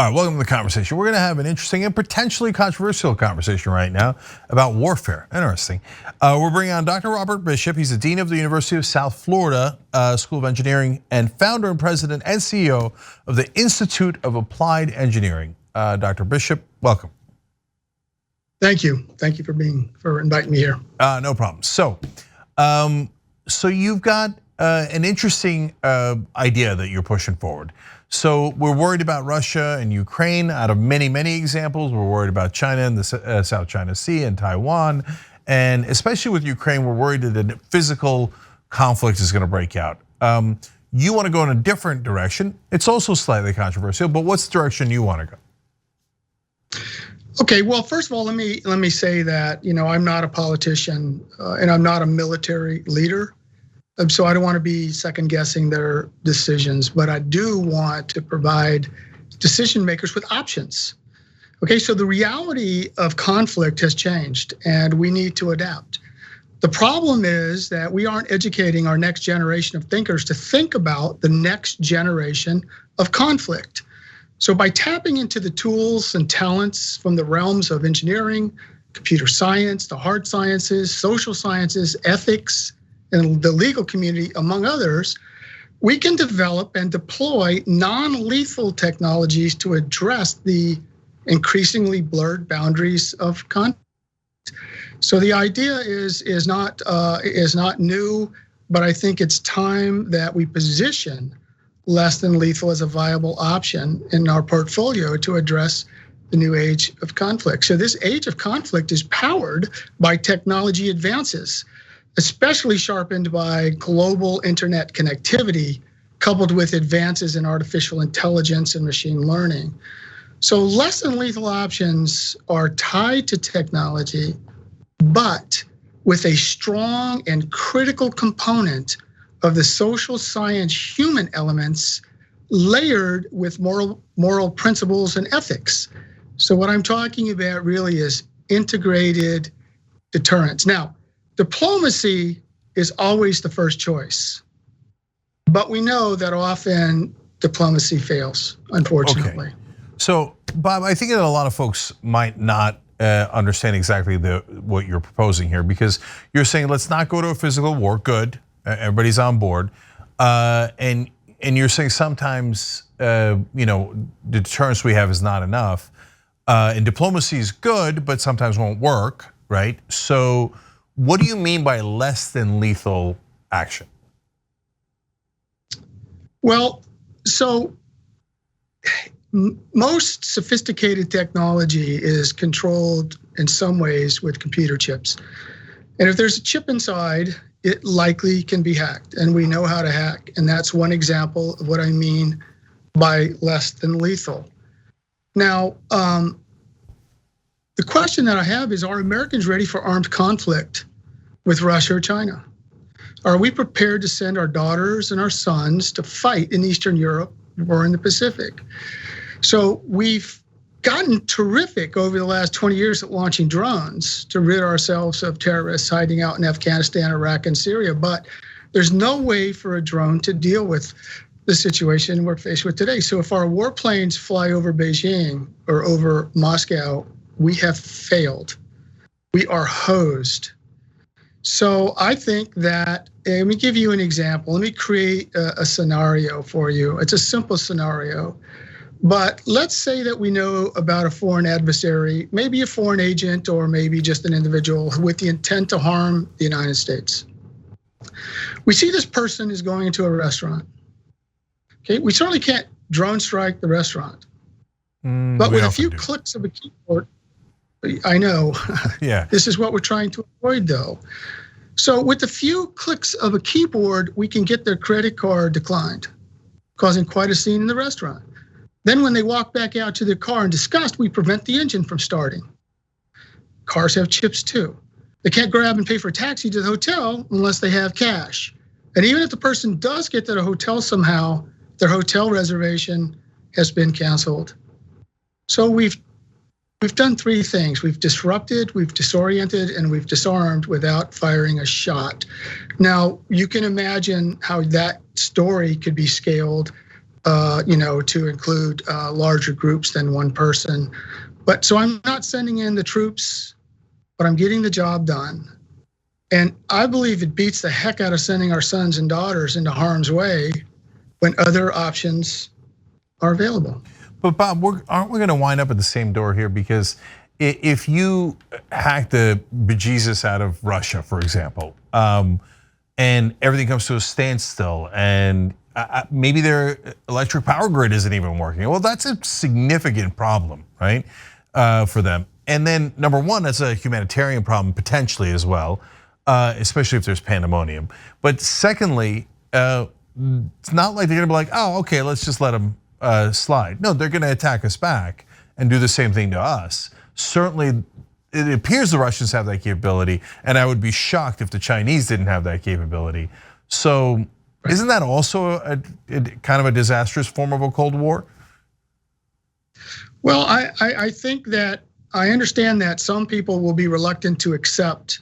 All right, welcome to the conversation. We're going to have an interesting and potentially controversial conversation right now about warfare. Interesting. We're bringing on Dr. Robert Bishop. He's the Dean of the University of South Florida School of Engineering and founder and president and CEO of the Institute of Applied Engineering. Dr. Bishop, welcome. Thank you. Thank you for inviting me here. No problem. So you've got an interesting idea that you're pushing forward. So we're worried about Russia and Ukraine out of many, many examples. We're worried about China and the South China Sea and Taiwan. And especially with Ukraine, we're worried that a physical conflict is going to break out. You want to go in a different direction. It's also slightly controversial, but what's the direction you want to go? Okay, well, first of all, let me say that I'm not a politician and I'm not a military leader. So I don't want to be second guessing their decisions, but I do want to provide decision makers with options. Okay, so the reality of conflict has changed and we need to adapt. The problem is that we aren't educating our next generation of thinkers to think about the next generation of conflict. So by tapping into the tools and talents from the realms of engineering, computer science, the hard sciences, social sciences, ethics, and the legal community, among others, we can develop and deploy non-lethal technologies to address the increasingly blurred boundaries of conflict. So the idea is not new, but I think it's time that we position less than lethal as a viable option in our portfolio to address the new age of conflict. So this age of conflict is powered by technology advances, especially sharpened by global internet connectivity, coupled with advances in artificial intelligence and machine learning. So less than lethal options are tied to technology, but with a strong and critical component of the social science human elements layered with moral principles and ethics. So what I'm talking about really is integrated deterrence. Now, diplomacy is always the first choice, but we know that often diplomacy fails, unfortunately. Okay. So, Bob, I think that a lot of folks might not understand exactly what you're proposing here, because you're saying let's not go to a physical war. Good, everybody's on board, and you're saying sometimes the deterrence we have is not enough, and diplomacy is good, but sometimes won't work, right? So, what do you mean by less than lethal action? Well, so most sophisticated technology is controlled in some ways with computer chips. And if there's a chip inside, it likely can be hacked, and we know how to hack. And that's one example of what I mean by less than lethal. Now, the question that I have is, are Americans ready for armed conflict with Russia or China? Are we prepared to send our daughters and our sons to fight in Eastern Europe or in the Pacific? So we've gotten terrific over the last 20 years at launching drones to rid ourselves of terrorists hiding out in Afghanistan, Iraq, and Syria, but there's no way for a drone to deal with the situation we're faced with today. So if our warplanes fly over Beijing or over Moscow, we have failed. We are hosed. So I think that, let me give you an example. Let me create a scenario for you. It's a simple scenario, but let's say that we know about a foreign adversary, maybe a foreign agent or maybe just an individual with the intent to harm the United States. We see this person is going into a restaurant. Okay, we certainly can't drone strike the restaurant, but with a few clicks of a keyboard, I know. Yeah. This is what we're trying to avoid, though. So with a few clicks of a keyboard, we can get their credit card declined, causing quite a scene in the restaurant. Then when they walk back out to their car in disgust, we prevent the engine from starting. Cars have chips too. They can't grab and pay for a taxi to the hotel unless they have cash. And even if the person does get to the hotel somehow, their hotel reservation has been canceled. So we've done three things. We've disrupted, we've disoriented, and we've disarmed without firing a shot. Now, you can imagine how that story could be scaled to include larger groups than one person. But so I'm not sending in the troops, but I'm getting the job done. And I believe it beats the heck out of sending our sons and daughters into harm's way when other options are available. But Bob, aren't we going to wind up at the same door here? Because if you hack the bejesus out of Russia, for example, and everything comes to a standstill, and maybe their electric power grid isn't even working, well, that's a significant problem, right, for them. And then number one, that's a humanitarian problem potentially as well, especially if there's pandemonium. But secondly, it's not like they're gonna be like, oh, okay, let's just let them slide. No, they're gonna attack us back and do the same thing to us. Certainly, it appears the Russians have that capability, and I would be shocked if the Chinese didn't have that capability. So isn't that also a kind of a disastrous form of a Cold War? Well, I think that I understand that some people will be reluctant to accept,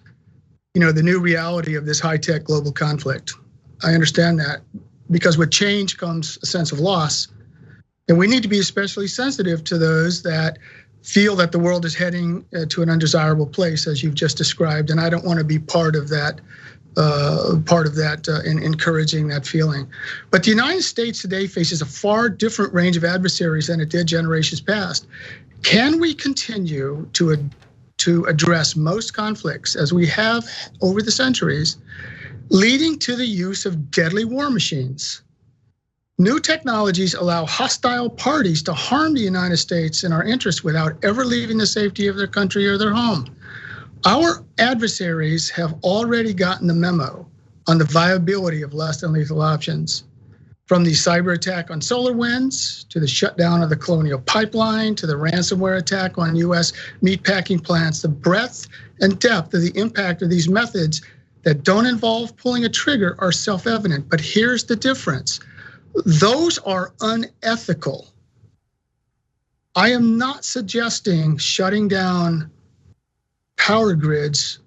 the new reality of this high-tech global conflict. I understand that because with change comes a sense of loss, and we need to be especially sensitive to those that feel that the world is heading to an undesirable place, as you've just described, and I don't want to be part of that. In encouraging that feeling. But the United States today faces a far different range of adversaries than it did generations past. Can we continue to address most conflicts as we have over the centuries, leading to the use of deadly war machines? New technologies allow hostile parties to harm the United States and our interests without ever leaving the safety of their country or their home. Our adversaries have already gotten the memo on the viability of less than lethal options. From the cyber attack on SolarWinds, to the shutdown of the Colonial Pipeline, to the ransomware attack on US meatpacking plants, the breadth and depth of the impact of these methods that don't involve pulling a trigger are self-evident. But here's the difference. Those are unethical. I am not suggesting shutting down power grids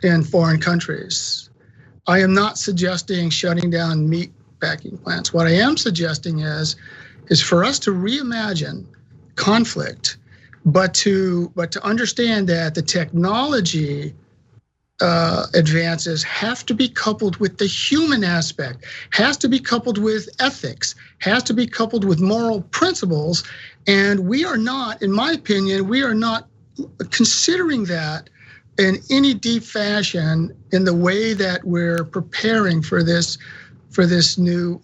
in foreign countries. I am not suggesting shutting down meat packing plants. What I am suggesting is for us to reimagine conflict, but to understand that the technology advances have to be coupled with the human aspect, has to be coupled with ethics, has to be coupled with moral principles. And we are not, in my opinion, we are not considering that in any deep fashion in the way that we're preparing for this new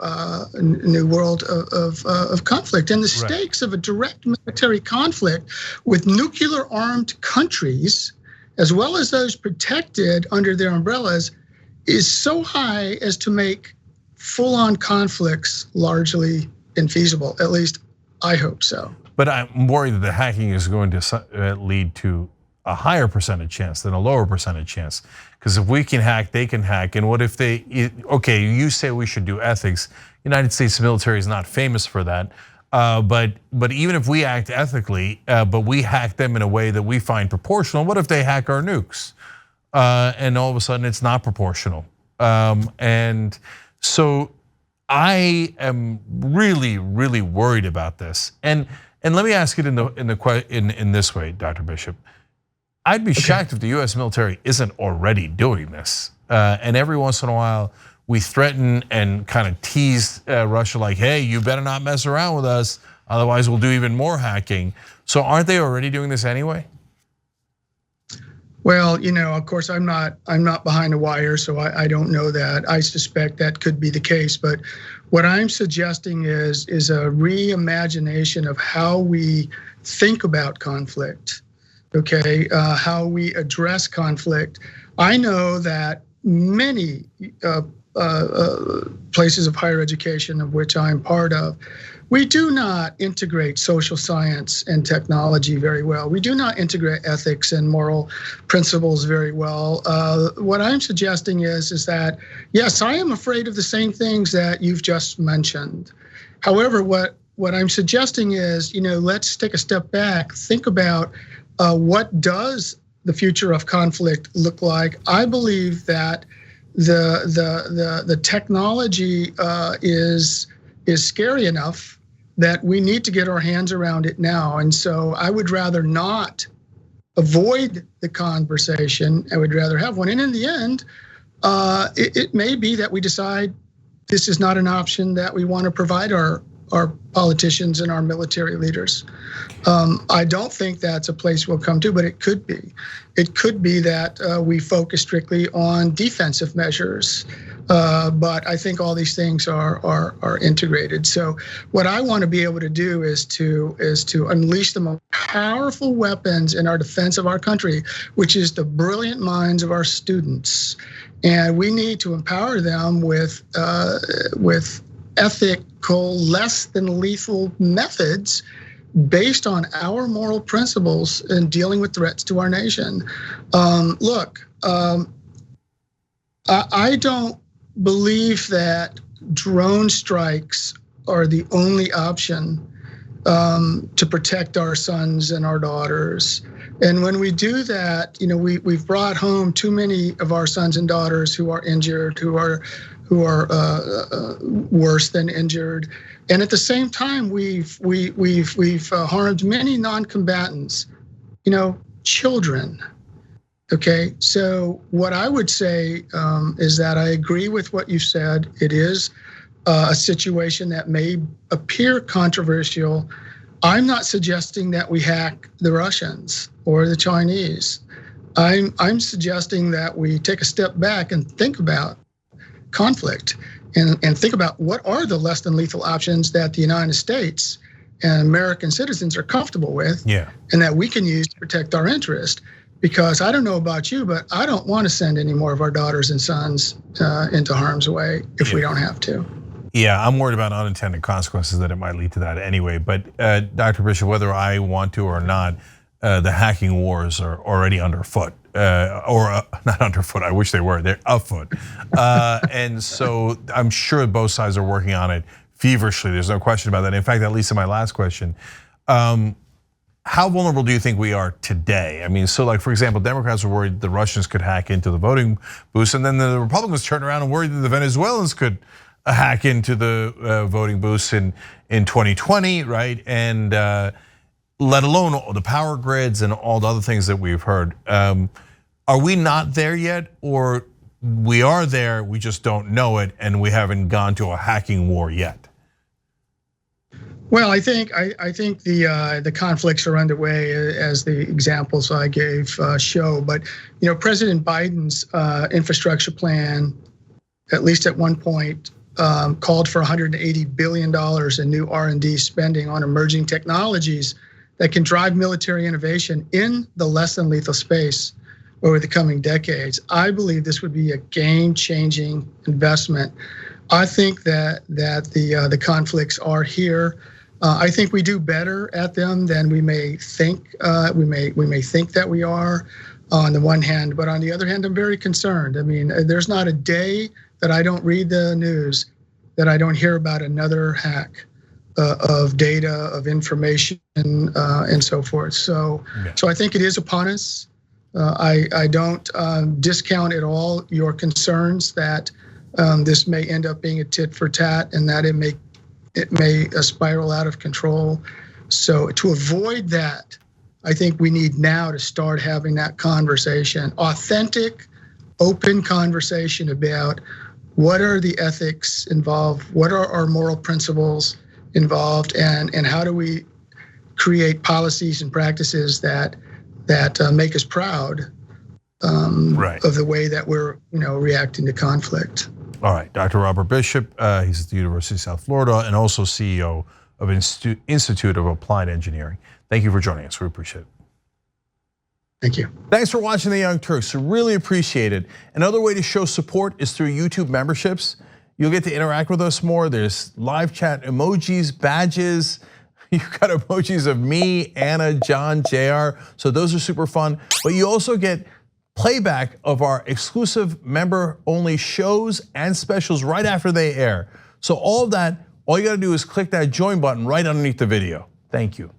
world of conflict. And the stakes of a direct military conflict with nuclear armed countries, as well as those protected under their umbrellas, is so high as to make full-on conflicts largely infeasible. At least I hope so. But I'm worried that the hacking is going to lead to a higher percentage chance than a lower percentage chance. Because if we can hack, they can hack. And what if okay, you say we should do ethics. United States military is not famous for that. But even if we act ethically, but we hack them in a way that we find proportional, what if they hack our nukes? And all of a sudden it's not proportional. And so I am really, really worried about this. And let me ask it in this way, Dr. Bishop. I'd be shocked if the US military isn't already doing this. And every once in a while, we threaten and kind of tease Russia like, hey, you better not mess around with us, otherwise we'll do even more hacking. So aren't they already doing this anyway? Well, of course, I'm not behind a wire, so I don't know that. I suspect that could be the case. But what I'm suggesting is a reimagination of how we think about conflict. Okay, how we address conflict. I know that many places of higher education, of which I'm part of, we do not integrate social science and technology very well. We do not integrate ethics and moral principles very well. What I'm suggesting is that, yes, I am afraid of the same things that you've just mentioned. However, what I'm suggesting is, let's take a step back, think about what does the future of conflict look like? I believe that the technology is scary enough that we need to get our hands around it now. And so I would rather not avoid the conversation. I would rather have one. And in the end, it may be that we decide this is not an option that we want to provide our politicians and our military leaders. I don't think that's a place we'll come to, but it could be. It could be that we focus strictly on defensive measures. But I think all these things are integrated. So what I want to be able to do is to unleash the most powerful weapons in our defense of our country, which is the brilliant minds of our students. And we need to empower them with ethical, less than lethal methods based on our moral principles in dealing with threats to our nation. I don't believe that drone strikes are the only option to protect our sons and our daughters. And when we do that, we've brought home too many of our sons and daughters who are injured, who are worse than injured. And at the same time, we've harmed many non-combatants, children. Okay, so what I would say is that I agree with what you said. It is a situation that may appear controversial. I'm not suggesting that we hack the Russians or the Chinese. I'm suggesting that we take a step back and think about conflict and think about what are the less than lethal options that the United States and American citizens are comfortable with, and that we can use to protect our interest. Because I don't know about you, but I don't want to send any more of our daughters and sons into harm's way if we don't have to. Yeah, I'm worried about unintended consequences that it might lead to that anyway. But Dr. Bishop, whether I want to or not, the hacking wars are already underfoot. Not underfoot, I wish they were, they're afoot. And so I'm sure both sides are working on it feverishly, there's no question about that. In fact, that leads to my last question. How vulnerable do you think we are today? I mean, so like, for example, Democrats were worried the Russians could hack into the voting booths, and then the Republicans turned around and worried that the Venezuelans could hack into the voting booths in 2020, right? And let alone the power grids and all the other things that we've heard. Are we not there yet, or we are there, we just don't know it, and we haven't gone to a hacking war yet? Well, I think the conflicts are underway, as the examples I gave show. But President Biden's infrastructure plan, at least at one point, called for $180 billion in new R&D spending on emerging technologies that can drive military innovation in the less than lethal space over the coming decades. I believe this would be a game-changing investment. I think that the conflicts are here. I think we do better at them than we may think. We may think that we are, on the one hand, but on the other hand, I'm very concerned. I mean, there's not a day that I don't read the news that I don't hear about another hack of data, of information, and so forth. So I think it is upon us. I don't discount at all your concerns that this may end up being a tit for tat, and that it may spiral out of control. So to avoid that, I think we need now to start having that conversation, authentic, open conversation about what are the ethics involved, what are our moral principles involved, and how do we create policies and practices that make us proud of the way that we're reacting to conflict. All right, Dr. Robert Bishop, he's at the University of South Florida and also CEO of Institute of Applied Engineering. Thank you for joining us, we appreciate it. Thank you. Thanks for watching the Young Turks, we really appreciate it. Another way to show support is through YouTube memberships. You'll get to interact with us more. There's live chat emojis, badges. You've got emojis of me, Anna, John, JR, so those are super fun. But you also get playback of our exclusive member-only shows and specials right after they air. So all of that, all you gotta do is click that join button right underneath the video. Thank you.